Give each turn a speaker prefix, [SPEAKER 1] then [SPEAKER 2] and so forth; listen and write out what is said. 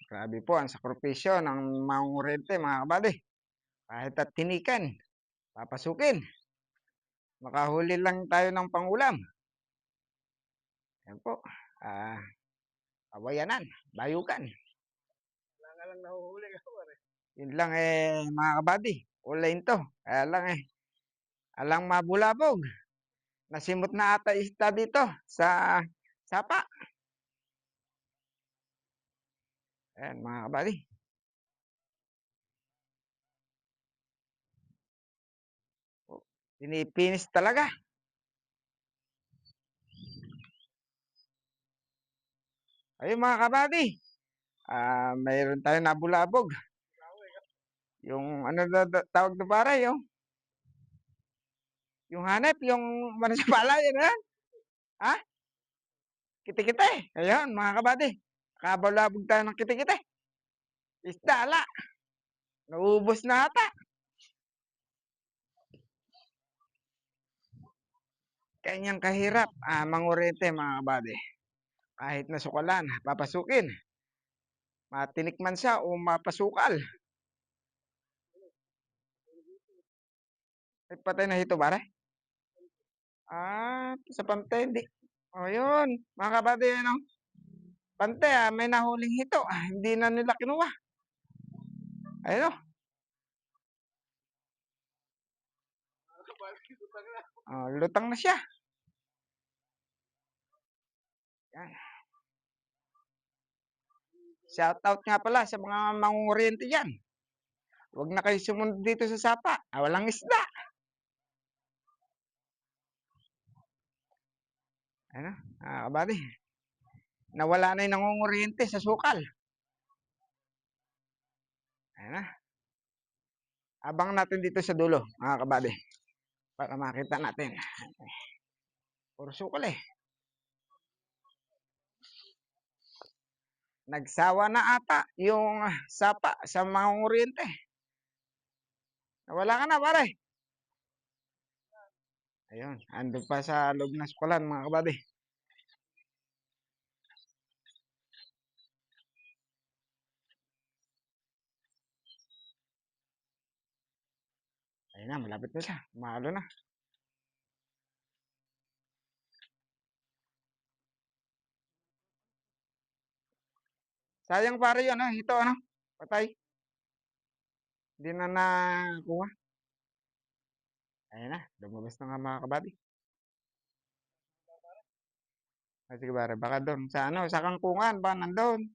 [SPEAKER 1] Grabe po ang sakripisyo ng mangungurente mga kabady. Kahit at tinikan, papasukin. Makahuli lang tayo ng pangulam. Yan po. Ah, Awayanan, bayugan. Wala nga lang nahuhuli ka pare. Yun lang mga kabady. Ulayin to. Kaya lang alang mabulabog. Nasimot na ata isda dito sa sapa. Ayan mga kabady. Pinipinis talaga. Ayun mga kabady. Mayroon tayong nabulabog. Yung ano tawag na pare, yung hanep, yung manisipala, yun na. Ha? Kiti-kiti. Ayun mga kabady. Kabulabog tayo ng kiti-kiti. Isda, ala. Naubos na ata. Kanyang kahirap mangurente mga kabady. Kahit nasukalan, papasukin. Matinik man siya o mapasukal. Ay, patay na hito, pare? Sa pante, hindi. O, yun. Mga kabady, ano? Pante, may nahuling hito. Hindi na nila kinuha. Ayun, lutang na siya. Yan. Shout out nga pala sa mga mangunguriente dyan. Huwag na kayo sumunod dito sa sapa. Walang isda. Ano? Kabady. Nawala na yung nangunguriente sa sukal. Ayan na. Abang natin dito sa dulo, mga kabady. Para makita natin. Puro sukal Nagsawa na ata yung sapa sa mangunguriente. Nawala ka na, pare. Ayun, ando pa sa loob ng sukalan, mga kabady. Ayun na, malapit na siya. Mahalo na. Sayang pare yun, ito, patay. Hindi na nakuha. Ayun na, lumabas na nga mga kabady. Sige pare, baka doon sa sa kangkungan, baka nandun.